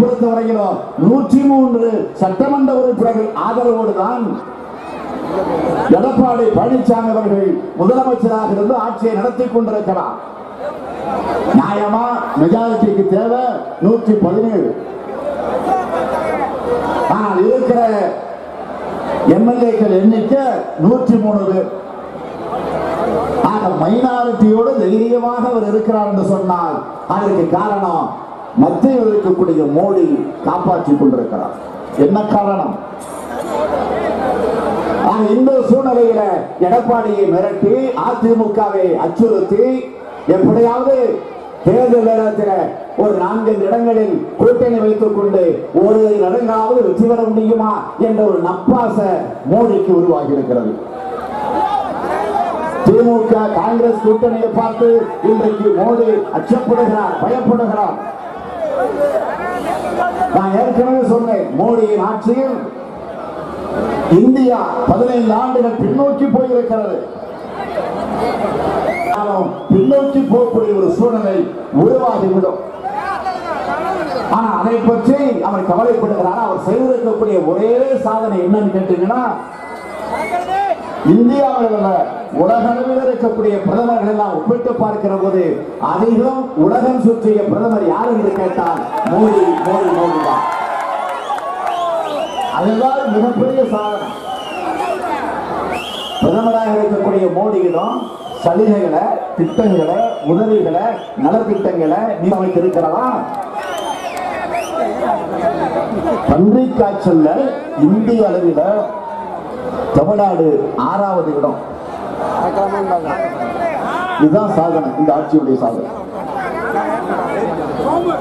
பொறுத்தவரையிலும் 103 சட்டமன்ற உறுப்பினர்கள் ஆதரவோடு தான் எடப்பாடி பழனிசாமி அவர்கள் முதலமைச்சராக இருந்து ஆட்சியை நடத்தி கொண்டிருக்கிறார். நியாயமா மெஜாரிட்டிக்கு தேவை 117. ஆனால் இருக்கிற எம்எல்ஏக்கள் எண்ணிக்கை 103 பேர். ஆக மைனாரிட்டியோடு தைரியமாக அவர் இருக்கிறார் என்று சொன்னால் அதற்கு காரணம் மத்தியில் இருக்கக்கூடிய மோடி காப்பாற்றிக் கொண்டிருக்கிறார். என்ன காரணம்? இந்த சூழ்நிலையில எடப்பாடியை மிரட்டி அதிமுகவை அச்சுறுத்தி எப்படியாவது தேர்தல் நேரத்தில் ஒரு 4 இடங்களில் கூட்டணி வைத்துக் கொண்டு ஒரு இடங்களாவது வெற்றி பெற முடியுமா என்ற ஒரு நப்பாச மோடிக்கு உருவாகி இருக்கிறது. திமுக காங்கிரஸ் கூட்டணியை பார்த்து இன்றைக்கு மோடி அச்சப்படுகிறார், பயப்படுகிறார். நான் ஏற்கனவே சொன்னேன், மோடியின் ஆட்சியில் இந்தியா 15 ஆண்டுகள் பின்னோக்கி போயிருக்கிறது. பின்னோக்கி போகக்கூடிய ஒரு சூழ்நிலை உருவாகிவிடும். ஆனா அதை பற்றி அவர் கவலைப்படுகிறார். அவர் செய்திருக்கக்கூடிய ஒரே சாதனை என்னன்னு கேட்டீங்கன்னா, இந்தியாவில் உலகளவில் இருக்கக்கூடிய பிரதமர்கள் எல்லாம் ஒப்பிட்டு பார்க்கிற போது அதிகம் உலகம் சுற்றிய பிரதமர் யார் என்று கேட்டால் மோடி மோடி மோடி தான். அதுதான் மிகப்பெரிய சாதனை. பிரதமராக இருக்கக்கூடிய மோடியிடம் சலுகைகளை, திட்டங்களை, உதவிகளை, நலத்திட்டங்களை அமைக்க இருக்கிறதா? பன்றி காய்ச்சல்ல இந்திய அளவில் தமிழ்நாடு 6வது இடம். இதுதான் சாதனை, இந்த ஆட்சியுடைய சாதனை.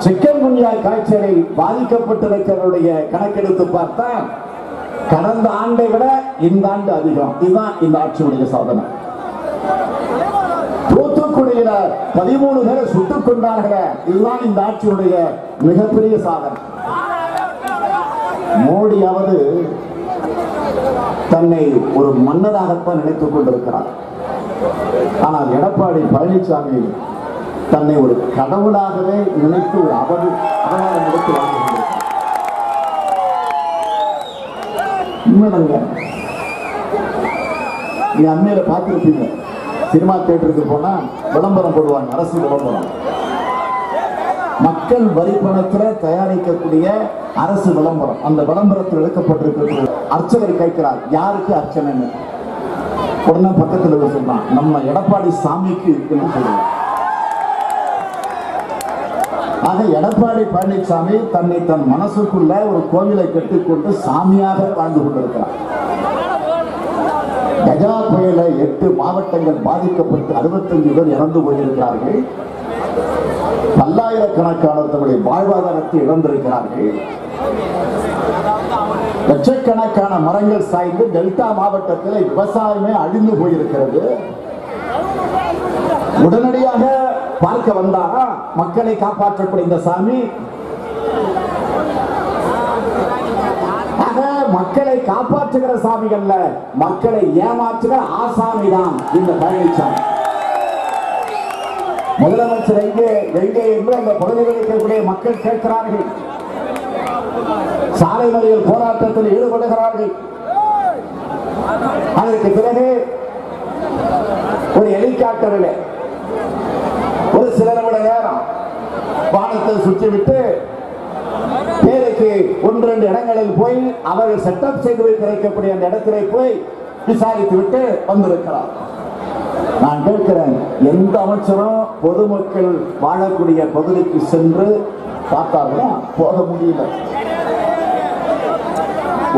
சிக்கன் குன்யா காய்ச்சலை பாதிக்கப்பட்டிருக்கிறவருடைய கணக்கெடுத்து பார்த்தா கடந்த ஆண்டை விட இந்த ஆண்டு அதிகம். இதுதான் இந்த ஆட்சியுடைய சாதனை. தூத்துக்குடியில 13 பேரை சுட்டுக் கொண்டார்களே, இதுதான் இந்த ஆட்சியுடைய மிகப்பெரிய சாதனை. மோடியாவது தன்னை ஒரு மன்னராகத்தான் நினைத்துக் கொண்டிருக்கிறார். ஆனால் எடப்பாடி பழனிசாமி தன்னை ஒரு கடவுளாகவே நினைத்து ஒரு அவதாரம் எடுத்து வாழ்ந்துள்ளார். உண்மைதாங்க. நீ அண்மையில பார்த்திருப்பீங்க, சினிமா தியேட்டருக்கு போனா விளம்பரம் போடுவாங்க, அரசு விளம்பரம். மக்கள் வரி பணத்தில் தயாரிக்கக்கூடிய அரசு விளம்பரம். அந்த விளம்பரத்தில் எடுக்கப்பட்டிருக்கக்கூடிய அர்ச்சகர் கேட்கிறார், யாருக்கு அர்ச்சனை? உடனே பக்கத்தில் சொன்னான், நம்ம எடப்பாடி சாமிக்கு என்று சொல்லுவார். ஆக எடப்பாடி பழனிசாமி தன்னை தன் மனசுக்குள்ள ஒரு கோவிலை கட்டிக்கொண்டு சாமியாக வாழ்ந்து கொண்டிருக்கிறார். கஜா புயல 8 மாவட்டங்கள் பாதிக்கப்பட்டு 65 பேர் இறந்து போயிருக்கிறார்கள். பல்லாயிரக்கணக்கான தங்களுடைய வாழ்வாதாரத்தை இழந்திருக்கிறார்கள். லட்சக்கணக்கான மரங்கள் சாய்ந்து டெல்டா மாவட்டத்தில் விவசாயமே அழிந்து போயிருக்கிறது. உடனடியாக பார்க்க வந்தாரா மக்களை காப்பாற்றக்கூடிய இந்த சாமி? மக்களை காப்பாற்றுகிற சாமிகள்ல, மக்களை ஏமாற்றுகிற ஆசாமி தான் இந்த பழனிசாமி. முதலமைச்சர் எங்கே என்று அந்த பகுதிகளில் இருக்கக்கூடிய மக்கள் கேட்கிறார்கள். சாலை மறியல் போராட்டத்தில் ஈடுபடுகிறார்கள். அதற்கு பிறகு ஒரு ஹெலிகாப்டரில் ஒரு சில நிமிட நேரம் வானத்தை சுற்றிவிட்டு பேருக்கு 1-2 இடங்களில் போய் அவர்கள் செட்டப் செய்து வைத்திருக்கக்கூடிய அந்த இடத்திலே போய் விசாரித்து விட்டு வந்திருக்கிறார். நான் கேட்கிறேன், எந்த அமைச்சரும் பொதுமக்கள் வாழக்கூடிய பகுதிக்கு சென்று பார்த்தார்களா? போக முடியல.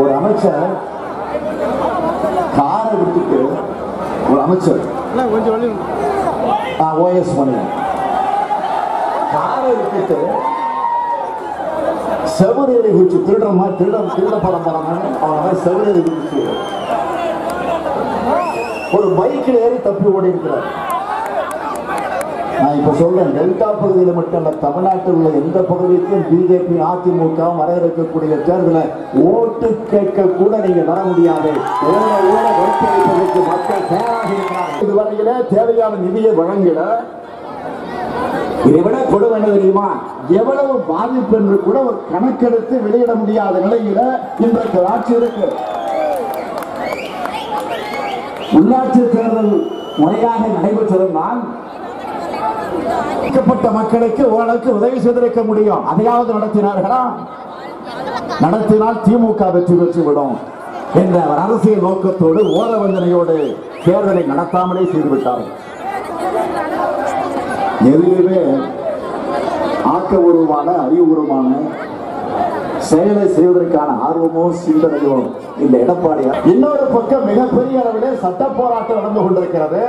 ஒரு அமைச்சர் காரை விட்டுட்டு, ஒரு அமைச்சர் OS மணி காரை விட்டுட்டு செவரேறி குச்சி திருட படம் அவனால செவரேறி குச்சி ஒரு பைக்கில் ஏறி தப்பி ஓடி இருக்கிறார். நான் இப்ப சொல்றேன், டெல்டா பகுதியில் மட்டும் இல்ல, தமிழ்நாட்டில் உள்ள எந்த பகுதிக்கும் பிஜேபி அதிமுக வர இருக்கக்கூடிய தேர்தலை ஓட்டு கேட்க கூட நீங்க வர முடியாது. மக்கள் தயாராக இருக்கிறார்கள். இதுவரையில தேவையான நிதியை வழங்கிட இதை விட கொடுமை என்ன தெரியுமா? எவ்வளவு பாதிப்பு என்று கூட ஒரு கணக்கெடுத்து வெளியிட முடியாத நிலையில இன்றைக்கு ஆட்சி இருக்கு. உள்ளாட்சி தேர்தல் முறையாக நடைபெற்றிருந்தால் மக்களுக்கு ஓரளவுக்கு உதவி செய்திருக்க முடியும். அதையாவது நடத்தினார்களா? நடத்தினால் திமுக வெற்றி பெற்றுவிடும் என்ற அரசியல் நோக்கத்தோடு ஓரவஞ்சனையோடு தேர்தலை நடத்தாமலே செய்துவிட்டார்கள். எதுவுமே ஆக்கபூர்வமான அறிவுபூர்வமான செயலை செய்வதற்கான ஆர்வமோ சிந்தனையோ இந்த எடப்பாடியார். இன்னொரு பக்கம் மிகப்பெரிய அளவில் சட்ட போராட்டம் நடந்து கொண்டிருக்கிறது.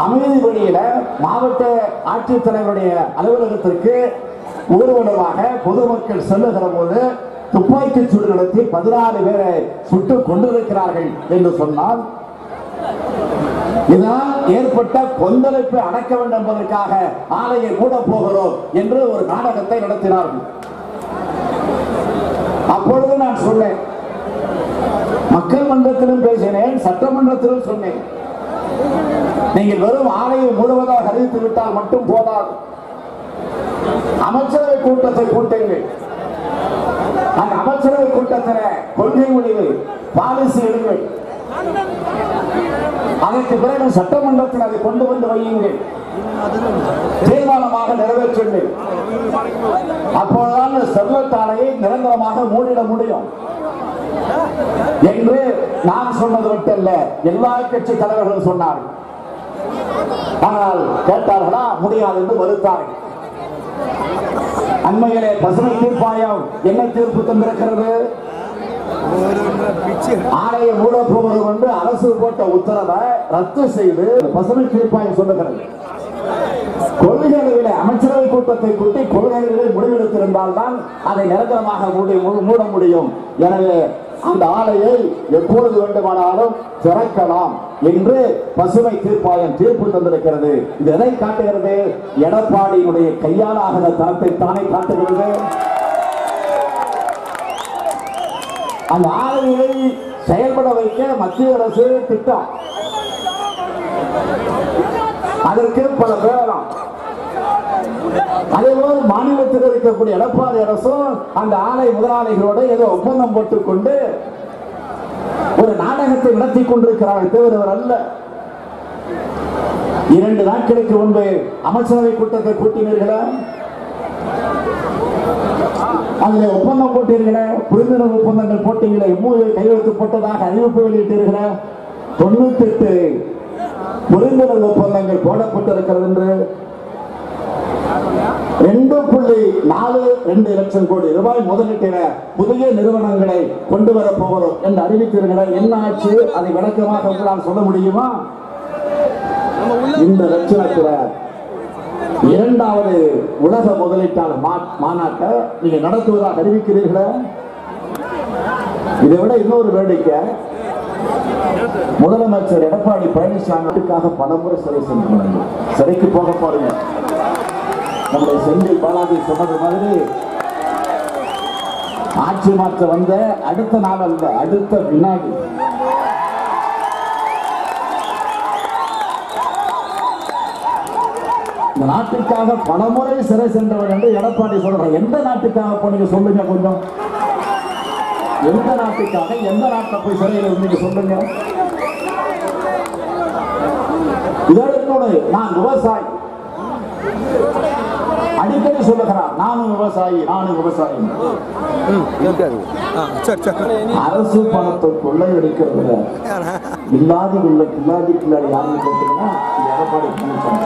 அமைதி வழியில மாவட்ட ஆட்சித்தலைவருடைய அலுவலகத்திற்கு ஊர்வலமாக பொதுமக்கள் செல்லுகிற போது துப்பாக்கி சூடு நடத்தி 14 பேரை சுட்டுக் கொண்டிருக்கிறார்கள் என்று சொன்னால் இதனால் ஏற்பட்ட கொந்தளிப்பை அடக்க வேண்டும் என்பதற்காக ஆலையை மூட போகிறோம் என்று ஒரு நாடகத்தை நடத்தினார்கள். அப்பொழுது நான் சொன்னேன், மக்கள் மன்றத்திலும் பேசினேன், சட்டமன்றத்திலும் சொன்னேன், நீங்கள் வெறும் ஆலையை மூடுவதாக அறிவித்து விட்டால் மட்டும் போதாது. அமைச்சரவை கூட்டத்தை கூட்டுங்கள். அந்த அமைச்சரவை கூட்டத்தில் கொள்கை முடிவு பாலிசி எடுங்கள். அதற்கு பிறகு சட்டமன்றத்தில் அதை கொண்டு வந்து வையுங்கள், தீர்மானமாக நிறைவேற்றுங்கள். அப்போதுதான் ஸ்டெர்லைட் ஆலையை நிரந்தரமாக மூடிட முடியும் என்று நான் சொன்னது மட்டுமல்ல, எல்லா கட்சி தலைவர்களும் சொன்னார்கள். ஆனால் கேட்டார்களா? முடியாது என்று மறுத்தார்கள். அண்மையிலே பசுமை தீர்ப்பாயம் என்ன தீர்ப்பு தந்திருக்கிறது? ஆலையை மூட போவது என்று அரசு போட்ட உத்தரவை ரத்து செய்து பசுமை தீர்ப்பாயம் சொல்லுகிறது. கொள்கைகளில் அமைச்சரவை கூட்டத்தை கூட்டி கொள்கைகளில் முடிவெடுத்திருந்தால் தான் அதை நிரந்தரமாக மூட முடியும். எனவே அந்த ஆலையை எப்பொழுது வேண்டுமானாலும் திறக்கலாம் என்று பசுமை தீர்ப்பாயம் தீர்ப்பு தந்திருக்கிறது. இது எதை காட்டுகிறது? எடப்பாடியினுடைய கையாலாகிற தரத்தை தானே காட்டுகிறது. அந்த ஆலையை செயல்பட வைக்க மத்திய அரசு திட்டம், அதற்கு பல பேரம். அதேபோல் மாநிலத்தில் இருக்கக்கூடிய எடப்பாடி அரசும் அந்த ஆலை முதலாளிகளோடு ஏதோ ஒப்பந்தம் போட்டுக் கொண்டு ஒரு நாடகத்தை நடத்தி கொண்டிருக்கிறார்கள். தேவையவர் அல்ல. 2 நாட்களுக்கு முன்பு அமைச்சரவை கூட்டத்தை கூட்டினீர்களா? அதுல ஒப்பந்தம் போட்டீர்களே, புரிந்துணர்வு ஒப்பந்தங்கள் போட்டீங்களே, கையெழுத்து போட்டதாக அறிவிப்பு வெளியிட்டீர்களே. 98 புரிந்துணர்வு ஒப்பந்தங்கள் போடப்பட்டிருக்கிறது என்று 2.42 லட்சம் கோடி ரூபாய் முதலீட்டின புதிய நிறுவனங்களை கொண்டு வர போகிறோம் என்று அறிவித்தீர்களே. என்ன ஆச்சு? அதை விளக்கமாக உங்களால் சொல்ல முடியுமா? இந்த லட்சணத்தில் 2வது உலக முதலீட்டாளர் மாநாட்டை நீங்க நடத்துவதாக அறிவிக்கிறீர்களா? இதை விட இன்னொரு வேடிக்கை, முதலமைச்சர் எடப்பாடி பழனிசாமிக்காக பலமுறை சிறை சென்று சிறைக்கு போக பாருங்க. நம்முடைய செந்தில் பாலாஜி சொன்னது மாதிரி ஆட்சி மாற்ற வந்த அடுத்த நாள் அல்ல, அடுத்த வினாடி இந்த நாட்டுக்காக பலமுறை சிறை சென்றவர் என்று எடப்பாடி சொல்றார். எந்த நாட்டுக்காக போனீங்க சொல்லுங்க கொஞ்சம். எந்த நாட்டுக்காக, எந்த நாட்டை போய் சிறையில் இருந்தீங்க சொல்லுங்க. இதோடு நான் விவசாயி, அடிக்கடி சொல்லுகிறார், நானும் விவசாயி, நானும் விவசாயி. அரசு பணத்தை கொள்ளையடிக்கிறதுல இல்லாதி உள்ள பிள்ளாடி யாருன்னு கேட்டீங்கன்னா எடப்பாடி பழனிசாமி.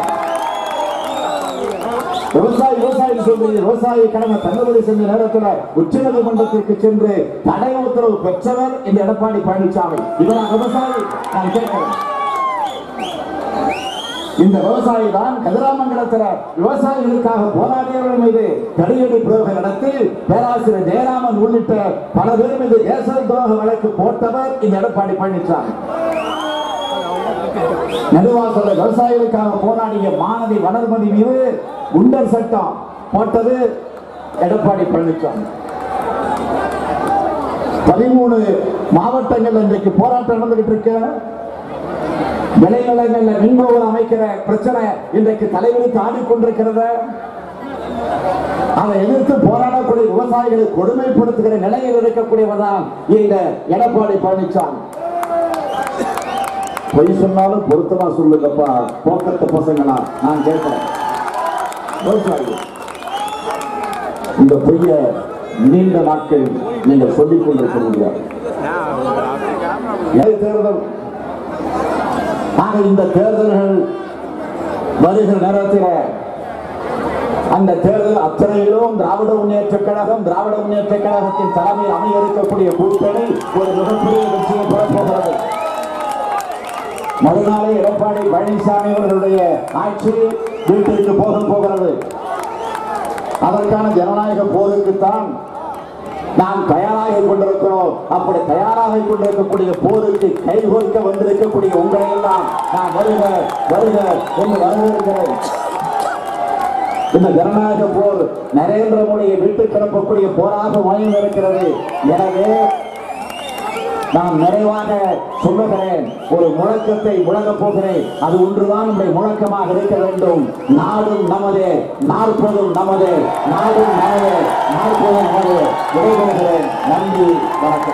விவசாயி விவசாயி சொல்றீங்க. விவசாயி கடமை தள்ளுபடி செஞ்ச நேரத்தில் உச்சநீதிமன்றத்திற்கு சென்று தடை உத்தரவு பெற்றவர் இந்த எடப்பாடி பழனிசாமி. இவரா விவசாயி? நான் கேட்கிறேன். இந்த விவசாயி தான் கதிராமங்கலத்தில் விவசாயிகளுக்காக போராடியவர்கள் மீது தடியடி பிரயோகம் நடத்தி பேராசிரியர் ஜெயராமன் உள்ளிட்ட பல பேர் மீது தேச துரோக வழக்கு போட்டவர் இந்த எடப்பாடி பழனிசாமி. நெடுவாசல விவசாயிகளுக்காக போராடிய மாணவி வளர்மதி மீது குண்டர் சட்டம் போட்டது எடப்பாடி பழனிசாமி. 13 மாவட்டங்கள் இன்றைக்கு போராட்டம் நடந்துகிட்டு இருக்க. விளைநிலங்கள்ல மின்கோபுரம் அமைக்கிற பிரச்சனை இன்றைக்கு தலைவருக்கு ஆடிக்கொண்டிருக்கிறது. அதை எதிர்த்து போராடக்கூடிய விவசாயிகளை கொடுமைப்படுத்துகிற நிலையில் இருக்கக்கூடியவர்தான் இந்த எடப்பாடி பழனிசாமி. பொய் சொன்னாலும் பொருத்தமா சொல்லுங்கப்பா போக்கத்து பசங்களா, நான் கேட்கிறேன். இந்த பொய்ய நீண்ட நாட்கள் நீங்கள் சொல்லிக் கொண்டிருக்க முடியாது. தேர்தல் இந்த தேர்தல்கள் வருகிற நேரத்தில் அந்த தேர்தல் அத்தனையிலும் திராவிட முன்னேற்ற கழகத்தின் தலைமையில் அமைய இருக்கக்கூடிய கூட்டணி ஒரு மிகப்பெரிய வெற்றியை பெறப்போகிறது. மறுநாளே எடப்பாடி பழனிசாமி அவர்களுடைய ஆட்சி வீட்டிற்கு போகிறது. அதற்கான ஜனநாயக போருக்குத்தான் நாம் தயாராக கொண்டிருக்கிறோம். அப்படி தயாராக கொண்டிருக்கக்கூடிய போருக்கு கைகோர்க்க வந்திருக்கக்கூடிய உங்களை எல்லாம் நான் வருக என்று வரவேற்கிறேன். இந்த ஜனநாயக போர் நரேந்திர மோடியை விட்டு கிளப்பக்கூடிய போராக வாய்ந்து இருக்கிறது. எனவே நான் நிறைவாக சொல்லுகிறேன், ஒரு முழக்கத்தை முழங்கப் போகிறேன். அது ஒன்றுதான் நம்முடைய முழக்கமாக இருக்க வேண்டும். நாடும் நமதே, நாற்பதும் நமதே, நாடும் நமதே, நாற்பதும் நமதே. விடைபெறுகிறேன். நன்றி, வணக்கம்.